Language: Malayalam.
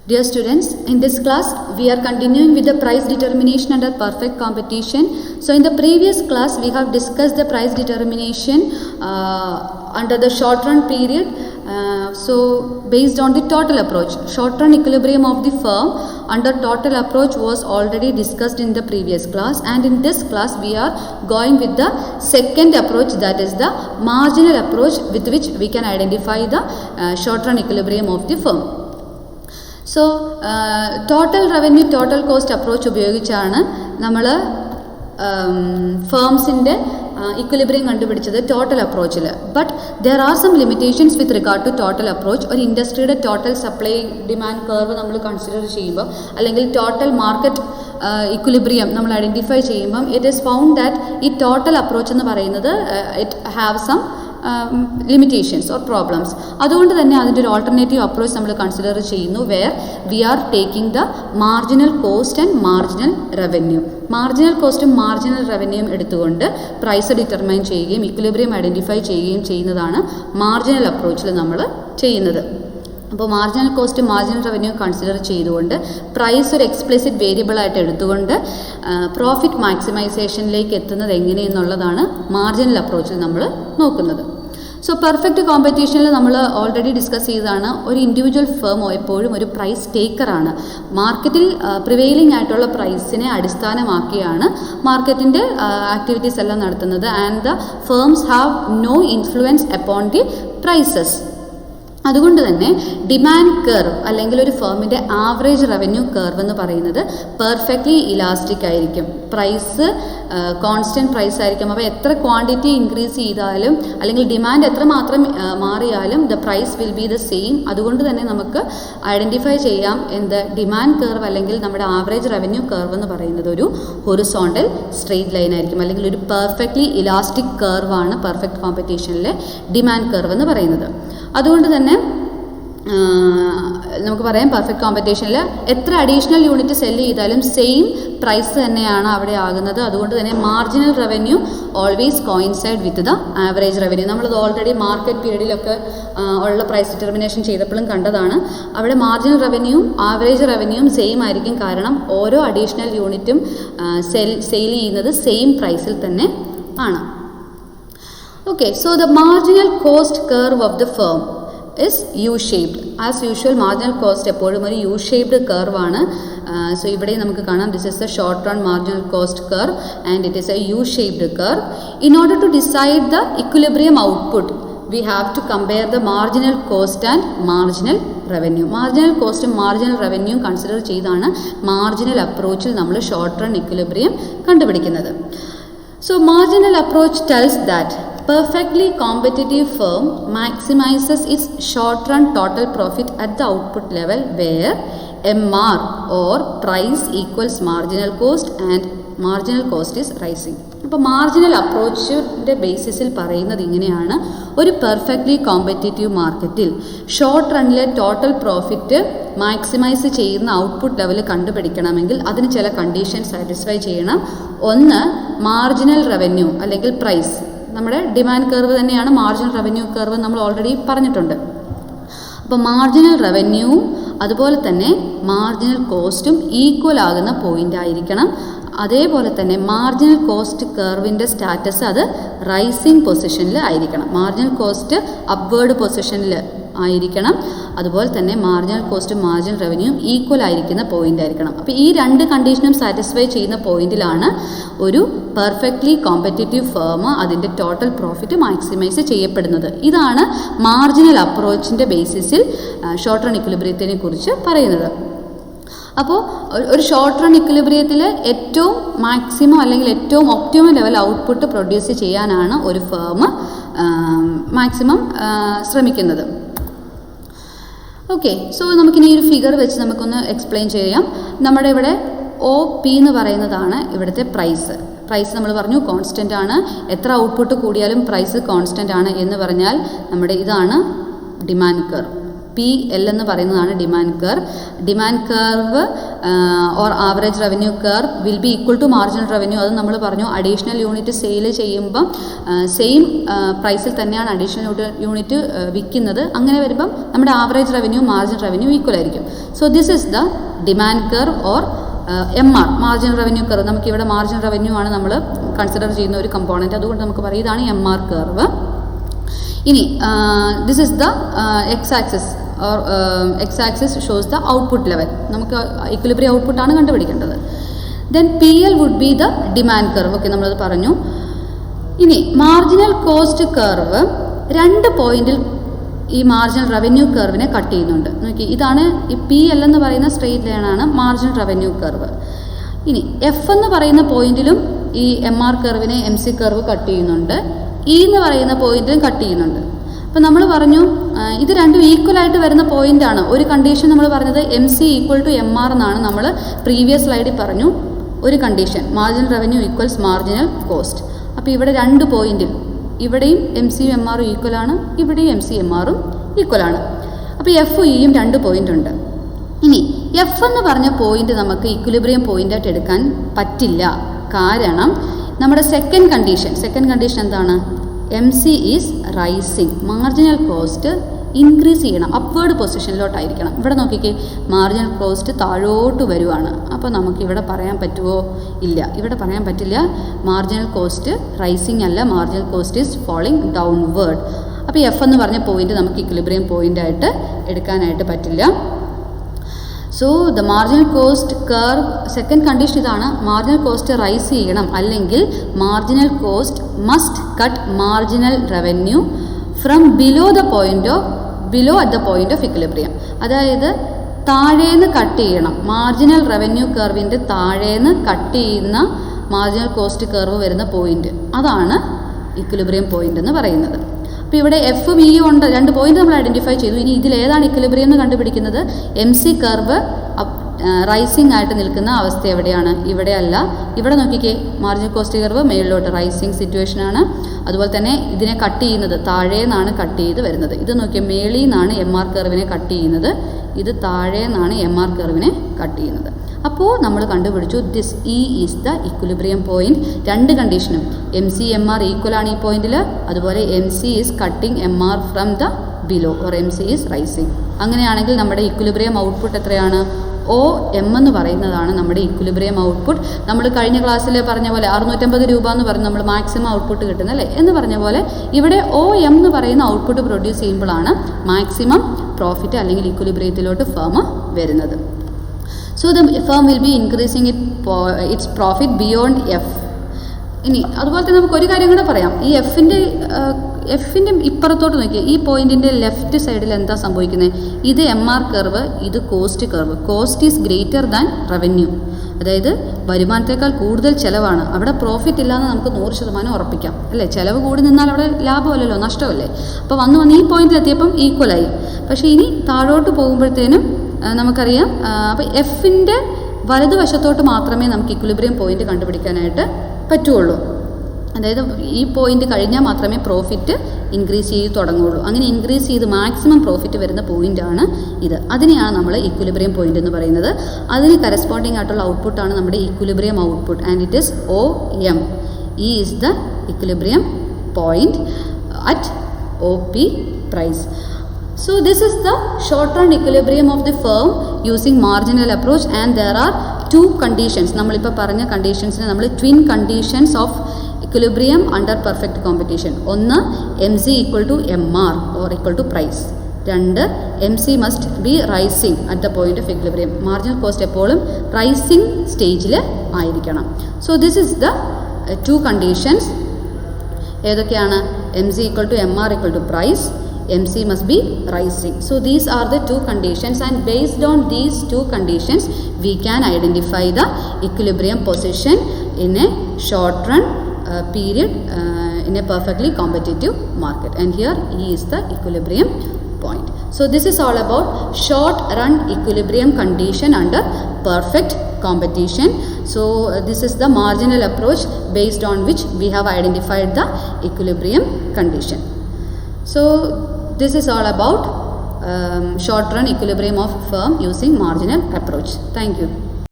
Dear students, in this class we are continuing with the price determination under perfect competition. So in the previous class we have discussed the price determination under the short run period. So based on the total approach, short run equilibrium of the firm under total approach was already discussed in the previous class, and in this class we are going with the second approach, that is the marginal approach, with which we can identify the short run equilibrium of the firm. So total revenue total cost approach ഉപയോഗിച്ചാണ് നമ്മൾ ഫേംസിൻ്റെ ഇക്വിലിബ്രിയം കണ്ടുപിടിച്ചത് ടോട്ടൽ അപ്രോച്ചിൽ. But there are some limitations with regard to total approach. ഒരു ഇൻഡസ്ട്രിയുടെ ടോട്ടൽ സപ്ലൈ ഡിമാൻഡ് കർവ് നമ്മൾ കൺസിഡർ ചെയ്യുമ്പോൾ, അല്ലെങ്കിൽ ടോട്ടൽ മാർക്കറ്റ് ഇക്വിലിബ്രിയം നമ്മൾ ഐഡൻറ്റിഫൈ ചെയ്യുമ്പം, ഇറ്റ് ഈസ് ഫൗണ്ട് ദാറ്റ് ഈ ടോട്ടൽ അപ്രോച്ച് എന്ന് പറയുന്നത് it have some limitations or problems. അതുകൊണ്ട് തന്നെ അതിൻ്റെ ഒരു ഓൾട്ടർനേറ്റീവ് അപ്രോച്ച് നമ്മൾ കൺസിഡർ ചെയ്യുന്നു, where we are taking the marginal cost and marginal revenue. Marginal കോസ്റ്റും മാർജിനൽ റവന്യൂയും എടുത്തുകൊണ്ട് പ്രൈസ് ഡിറ്റർമൈൻ ചെയ്യുകയും ഇക്വിലിബ്രിയം ഐഡൻറ്റിഫൈ ചെയ്യുകയും ചെയ്യുന്നതാണ് മാർജിനൽ അപ്രോച്ചിൽ നമ്മൾ ചെയ്യുന്നത്. അപ്പോൾ marginal cost marginal revenue consider ചെയ്തുകൊണ്ട് പ്രൈസ് ഒരു എക്സ്പ്ലിസിറ്റ് വേരിയബിളായിട്ട് എടുത്തുകൊണ്ട് പ്രോഫിറ്റ് മാക്സിമൈസേഷനിലേക്ക് എത്തുന്നത് എങ്ങനെയെന്നുള്ളതാണ് മാർജിനൽ അപ്രോച്ചിൽ നമ്മൾ നോക്കുന്നത്. സോ പെർഫെക്റ്റ് കോമ്പറ്റീഷനിൽ നമ്മൾ ഓൾറെഡി ഡിസ്കസ് ചെയ്തതാണ്, ഒരു ഇൻഡിവിജ്വൽ ഫേം എപ്പോഴും ഒരു പ്രൈസ് ടേക്കറാണ്. മാർക്കറ്റിൽ പ്രിവെയിലിംഗ് ആയിട്ടുള്ള പ്രൈസിനെ അടിസ്ഥാനമാക്കിയാണ് മാർക്കറ്റിൻ്റെ ആക്ടിവിറ്റീസ് എല്ലാം നടത്തുന്നത്. And the firms have no influence upon the prices. അതുകൊണ്ട് തന്നെ ഡിമാൻഡ് കർവ് അല്ലെങ്കിൽ ഒരു ഫേമിൻ്റെ ആവറേജ് റവന്യൂ കർവ് എന്ന് പറയുന്നത് പെർഫെക്റ്റ്ലി ഇലാസ്റ്റിക് ആയിരിക്കും. പ്രൈസ് കോൺസ്റ്റൻറ്റ് പ്രൈസ് ആയിരിക്കും. അപ്പോൾ എത്ര ക്വാണ്ടിറ്റി ഇൻക്രീസ് ചെയ്താലും അല്ലെങ്കിൽ ഡിമാൻഡ് എത്രമാത്രം മാറിയാലും the price will be the same. അതുകൊണ്ട് തന്നെ നമുക്ക് ഐഡൻറ്റിഫൈ ചെയ്യാം എന്ത് ഡിമാൻഡ് കർവ് അല്ലെങ്കിൽ നമ്മുടെ ആവറേജ് റവന്യൂ കർവ് എന്ന് പറയുന്നത് ഒരു ഹൊറിസോണ്ടൽ സ്ട്രെയിറ്റ് ലൈൻ ആയിരിക്കും, അല്ലെങ്കിൽ ഒരു പെർഫെക്റ്റ്ലി ഇലാസ്റ്റിക് കർവാണ് പെർഫെക്റ്റ് കോമ്പറ്റീഷനിലെ ഡിമാൻഡ് കർവ് എന്ന് പറയുന്നത്. അതുകൊണ്ട് തന്നെ നമുക്ക് പറയാം പെർഫെക്റ്റ് കോമ്പറ്റീഷനിൽ എത്ര അഡീഷണൽ യൂണിറ്റ് സെല്ല് ചെയ്താലും സെയിം പ്രൈസ് തന്നെയാണ് അവിടെ ആകുന്നത്. അതുകൊണ്ട് തന്നെ marginal revenue always coincide with the average revenue. നമ്മളത് ഓൾറെഡി മാർക്കറ്റ് പീരീഡിലൊക്കെ ഉള്ള പ്രൈസ് ഡിറ്റർമിനേഷൻ ചെയ്തപ്പോഴും കണ്ടതാണ്. അവിടെ മാർജിനൽ റവന്യൂവും ആവറേജ് റവന്യൂവും സെയിം ആയിരിക്കും, കാരണം ഓരോ അഡീഷണൽ യൂണിറ്റും സെയിൽ ചെയ്യുന്നത് സെയിം പ്രൈസിൽ തന്നെ ആണ്. Okay, so the marginal cost curve of the firm is U-shaped. As usual, marginal cost എപ്പോഴും ഒരു U-shaped curve ആണ്. സോ ഇവിടെ നമുക്ക് കാണാം, this is the short run marginal cost curve and it is a U-shaped curve. In order to decide the equilibrium output, we have to compare the marginal cost and marginal revenue. Marginal cost ഉം marginal revenue കൺസിഡർ ചെയ്താണ് മാർജിനൽ അപ്രോച്ചിൽ നമ്മൾ ഷോർട്ട് റൺ ഇക്വിലിബ്രിയം കണ്ടുപിടിക്കുന്നത്. So marginal approach tells that perfectly competitive firm maximizes its short run total profit at the output level where MR or price equals marginal cost and marginal cost is rising. അപ്പോൾ മാർജിനൽ അപ്രോച്ചിൻ്റെ ബേസിസിൽ പറയുന്നത് ഇങ്ങനെയാണ്, ഒരു പെർഫെക്റ്റ്ലി കോമ്പറ്റീറ്റീവ് മാർക്കറ്റിൽ ഷോർട്ട് റണ്ണിലെ ടോട്ടൽ പ്രോഫിറ്റ് മാക്സിമൈസ് ചെയ്യുന്ന ഔട്ട്പുട്ട് ലെവൽ കണ്ടുപിടിക്കണമെങ്കിൽ അതിന് ചില കണ്ടീഷൻ സാറ്റിസ്ഫൈ ചെയ്യണം. ഒന്ന്, മാർജിനൽ റവന്യൂ അല്ലെങ്കിൽ പ്രൈസ്. നമ്മുടെ ഡിമാൻഡ് കർവ് തന്നെയാണ് മാർജിനൽ റവന്യൂ കർവ്, നമ്മൾ ഓൾറെഡി പറഞ്ഞിട്ടുണ്ട്. അപ്പോൾ മാർജിനൽ റവന്യൂവും അതുപോലെ തന്നെ മാർജിനൽ കോസ്റ്റും ഈക്വൽ ആകുന്ന പോയിൻ്റ് ആയിരിക്കണം. അതേപോലെ തന്നെ മാർജിനൽ കോസ്റ്റ് കർവിൻ്റെ സ്റ്റാറ്റസ് അത് റൈസിങ് പൊസിഷനിൽ ആയിരിക്കണം. മാർജിനൽ കോസ്റ്റ് അപ്വേർഡ് പൊസിഷനിൽ ആയിരിക്കണം. അതുപോലെ തന്നെ മാർജിനൽ കോസ്റ്റും മാർജിനൽ റവന്യൂവും ഈക്വൽ ആയിരിക്കുന്ന പോയിൻ്റ് ആയിരിക്കണം. അപ്പോൾ ഈ രണ്ട് കണ്ടീഷനും സാറ്റിസ്ഫൈ ചെയ്യുന്ന പോയിന്റിലാണ് ഒരു പെർഫെക്റ്റ്ലി കോമ്പറ്റീറ്റീവ് ഫേം അതിൻ്റെ ടോട്ടൽ പ്രോഫിറ്റ് മാക്സിമൈസ് ചെയ്യപ്പെടുന്നത്. ഇതാണ് മാർജിനൽ അപ്രോച്ചിൻ്റെ ബേസിസിൽ ഷോർട്ട് റൺ ഇക്വിലിബ്രിയത്തിനെ കുറിച്ച് പറയുന്നത്. അപ്പോൾ ഒരു ഷോർട്ട് റൺ ഇക്വിലിബ്രിയത്തിൽ ഏറ്റവും മാക്സിമം അല്ലെങ്കിൽ ഏറ്റവും ഒപ്റ്റിമം ലെവൽ ഔട്ട്പുട്ട് പ്രൊഡ്യൂസ് ചെയ്യാനാണ് ഒരു ഫേം മാക്സിമം ശ്രമിക്കുന്നത്. ഓക്കെ, സോ നമുക്കിനി ഒരു ഫിഗർ വെച്ച് നമുക്കൊന്ന് എക്സ്പ്ലെയിൻ ചെയ്യാം. നമ്മുടെ ഇവിടെ OP എന്ന് പറയുന്നതാണ് ഇവിടുത്തെ പ്രൈസ്. പ്രൈസ് നമ്മൾ പറഞ്ഞു കോൺസ്റ്റൻ്റ് ആണ്. എത്ര ഔട്ട്പുട്ട് കൂടിയാലും പ്രൈസ് കോൺസ്റ്റൻ്റ് ആണ് എന്ന് പറഞ്ഞാൽ നമ്മുടെ ഇതാണ് ഡിമാൻഡ് കർവ്. PL എന്ന് പറയുന്നതാണ് demand curve. Demand curve or average revenue curve will be equal to marginal revenue. അത് നമ്മൾ പറഞ്ഞു അഡീഷണൽ യൂണിറ്റ് സെയിൽ ചെയ്യുമ്പം സെയിം പ്രൈസിൽ തന്നെയാണ് അഡീഷണൽ യൂണിറ്റ് വിൽക്കുന്നത്. അങ്ങനെ വരുമ്പം നമ്മുടെ average revenue marginal revenue equal ആയിരിക്കും. So this is the demand curve or MR, marginal revenue curve. നമുക്കിവിടെ മാർജിനൽ റവന്യൂ ആണ് നമ്മൾ കൺസിഡർ ചെയ്യുന്ന ഒരു കമ്പോണൻറ്റ്. അതുകൊണ്ട് നമുക്ക് പറയും ഇതാണ് MR കർവ്. ഇനി this is the x axis or x axis shows the output level. നമുക്ക് ഇക്വിലിബ്രിയം ഔട്ട്പുട്ടാണ് കണ്ടുപിടിക്കേണ്ടത്. Then PL would be the demand curve. Okay, നമ്മളത് പറഞ്ഞു. ഇനി മാർജിനൽ കോസ്റ്റ് കർവ് 2 പോയിന്റിൽ ഈ മാർജിനൽ റവന്യൂ കർവിനെ കട്ട് ചെയ്യുന്നുണ്ട്. നോക്കി, ഇതാണ് ഈ PL എന്ന് പറയുന്ന സ്ട്രെയിറ്റ് ലൈനാണ് മാർജിനൽ റവന്യൂ കർവ്. ഇനി F എന്ന് പറയുന്ന പോയിന്റിലും ഈ MR കർവിനെ MC കർവ് കട്ട് ചെയ്യുന്നുണ്ട്. E എന്ന് പറയുന്ന പോയിന്റിലും കട്ട് ചെയ്യുന്നുണ്ട്. അപ്പോൾ നമ്മൾ പറഞ്ഞു ഇത് രണ്ടും ഈക്വലായിട്ട് വരുന്ന പോയിന്റാണ്. ഒരു കണ്ടീഷൻ നമ്മൾ പറഞ്ഞത് MC ഈക്വൽ ടു MR എന്നാണ് നമ്മൾ പ്രീവിയസ് സ്ലൈഡിൽ പറഞ്ഞു. ഒരു condition marginal revenue equals marginal cost. അപ്പോൾ ഇവിടെ 2 പോയിന്റിൽ ഇവിടെയും MC യും MR ഉം ഈക്വലാണ്, ഇവിടെയും MC MR ഉം ഈക്വലാണ്. അപ്പോൾ F Eയും 2 പോയിന്റ് ഉണ്ട്. ഇനി F എന്ന് പറഞ്ഞ പോയിന്റ് നമുക്ക് ഇക്വിലിബ്രിയം പോയിന്റായിട്ട് എടുക്കാൻ പറ്റില്ല. കാരണം നമ്മുടെ സെക്കൻഡ് കണ്ടീഷൻ എന്താണ്? MC is rising, marginal cost increase ചെയ്യണം, അപ്വേർഡ് പൊസിഷനിലോട്ടായിരിക്കണം. ഇവിടെ നോക്കിക്കേ, മാർജിനൽ കോസ്റ്റ് താഴോട്ട് വരുവാണ്. അപ്പോൾ നമുക്ക് ഇവിടെ പറയാൻ പറ്റുമോ? ഇല്ല, ഇവിടെ പറയാൻ പറ്റില്ല. മാർജിനൽ കോസ്റ്റ് റൈസിങ് അല്ല, marginal cost is falling downward. അപ്പോൾ F എന്ന് പറഞ്ഞ പോയിന്റ് നമുക്ക് ഇക്വിലിബ്രിയം പോയിന്റായിട്ട് എടുക്കാനായിട്ട് പറ്റില്ല. So the marginal cost curve second condition ഇതാണ്, മാർജിനൽ കോസ്റ്റ് റൈസ് ചെയ്യണം, അല്ലെങ്കിൽ marginal cost must cut marginal revenue from below at the point of equilibrium. അതായത് താഴേന്ന് കട്ട് ചെയ്യണം, മാർജിനൽ റവന്യൂ കർവിൻ്റെ താഴേന്ന് കട്ട് ചെയ്യുന്ന മാർജിനൽ കോസ്റ്റ് കർവ് വരുന്ന പോയിന്റ്, അതാണ് ഇക്വിലിബ്രിയം പോയിന്റ് എന്ന് പറയുന്നത്. അപ്പോൾ ഇവിടെ F ഉം E ഉണ്ട്, 2 പോയിന്റ് നമ്മൾ ഐഡൻറ്റിഫൈ ചെയ്തു. ഇനി ഇതിലേതാണ് ഇക്വിലിബ്രിയം എന്ന് കണ്ടുപിടിക്കുന്നത്? MC കർവ് റൈസിംഗ് ആയിട്ട് നിൽക്കുന്ന അവസ്ഥ എവിടെയാണ്? ഇവിടെ അല്ല. ഇവിടെ നോക്കിക്കേ, മാർജിനൽ കോസ്റ്റ് കർവ് മേളിലോട്ട് റൈസിംഗ് സിറ്റുവേഷനാണ്. അതുപോലെ തന്നെ ഇതിനെ കട്ട് ചെയ്യുന്നത് താഴേന്നാണ് കട്ട് ചെയ്ത് വരുന്നത്. ഇത് നോക്കിയാൽ മേളിൽ നിന്നാണ് MR കർവിനെ കട്ട് ചെയ്യുന്നത്, ഇത് താഴേന്നാണ് MR കർവിനെ കട്ട് ചെയ്യുന്നത്. അപ്പോൾ നമ്മൾ കണ്ടുപിടിച്ചു this E is the equilibrium point. 2 കണ്ടീഷനും MC MR ഈക്വലാണ് ഈ പോയിന്റിൽ. അതുപോലെ MC is cutting MR from the below or MC is rising. അങ്ങനെയാണെങ്കിൽ നമ്മുടെ ഇക്വിലിബ്രിയം ഔട്ട്പുട്ട് എത്രയാണ്? OM എന്ന് പറയുന്നതാണ് നമ്മുടെ ഇക്വിലിബ്രിയം ഔട്ട്പുട്ട്. നമ്മൾ കഴിഞ്ഞ ക്ലാസ്സിൽ പറഞ്ഞ പോലെ 650 രൂപ എന്ന് പറഞ്ഞ് നമ്മൾ മാക്സിമം ഔട്ട്പുട്ട് കിട്ടുന്നത് അല്ലേ എന്ന് പറഞ്ഞ പോലെ ഇവിടെ OM എന്ന് പറയുന്ന ഔട്ട്പുട്ട് പ്രൊഡ്യൂസ് ചെയ്യുമ്പോഴാണ് മാക്സിമം പ്രോഫിറ്റ് അല്ലെങ്കിൽ ഇക്വിലിബ്രിയത്തിലോട്ട് ഫേം വരുന്നത്. So the firm will be increasing its profit beyond F. ഇനി അതുപോലെ തന്നെ നമുക്ക് ഒരു കാര്യം കൂടെ പറയാം. ഈ എഫിൻ്റെ ഇപ്പുറത്തോട്ട് നോക്കിയാൽ ഈ പോയിന്റിൻ്റെ ലെഫ്റ്റ് സൈഡിൽ എന്താ സംഭവിക്കുന്നത്? ഇത് MR കർവ്, ഇത് cost curve. Cost is greater than revenue. അതായത് വരുമാനത്തേക്കാൾ കൂടുതൽ ചിലവാണ്. അവിടെ പ്രോഫിറ്റ് ഇല്ലാന്ന് നമുക്ക് 100% ഉറപ്പിക്കാം അല്ലേ? ചിലവ് കൂടി നിന്നാൽ അവിടെ ലാഭമല്ലല്ലോ, നഷ്ടമല്ലേ? അപ്പോൾ വന്ന് ഈ പോയിന്റിലെത്തിയപ്പം ഈക്വലായി. പക്ഷേ ഇനി താഴോട്ട് പോകുമ്പോഴത്തേനും നമുക്കറിയാം, അപ്പോൾ എഫിൻ്റെ വലതുവശത്തോട്ട് മാത്രമേ നമുക്ക് ഇക്വിലിബ്രിയം പോയിന്റ് കണ്ടുപിടിക്കാനായിട്ട് പറ്റുള്ളൂ. അതായത് ഈ പോയിന്റ് കഴിഞ്ഞാൽ മാത്രമേ പ്രോഫിറ്റ് ഇൻക്രീസ് ചെയ്ത് തുടങ്ങുള്ളൂ. അങ്ങനെ ഇൻക്രീസ് ചെയ്ത് മാക്സിമം പ്രോഫിറ്റ് വരുന്ന പോയിന്റാണ് ഇത്. അതിനെയാണ് നമ്മൾ ഇക്വിലിബ്രിയം പോയിന്റ് എന്ന് പറയുന്നത്. അതിന് കറസ്പോണ്ടിങ് ആയിട്ടുള്ള ഔട്ട്പുട്ടാണ് നമ്മുടെ equilibrium output, and it is OM. E is the equilibrium point at OP price. So this is the short run equilibrium of the firm using marginal approach, and there are 2 conditions. നമ്മളിപ്പോൾ പറഞ്ഞ കണ്ടീഷൻസിനെ നമ്മൾ twin conditions of equilibrium under perfect competition. ഒന്ന് MC equal to MR or equal to price. 2 MC must be rising at the point of equilibrium. Marginal cost എപ്പോഴും rising സ്റ്റേജിൽ ആയിരിക്കണം. So this is the 2 conditions. ഏതൊക്കെയാണ്? MC equal to MR equal to price, MC must be rising. So these are the 2 conditions, and based on these 2 conditions we can identify the equilibrium position in a short run period in a perfectly competitive market, and here E is the equilibrium point. So this is all about short run equilibrium condition under perfect competition. So this is the marginal approach based on which we have identified the equilibrium condition. So this is all about short run equilibrium of firm using marginal approach. Thank you.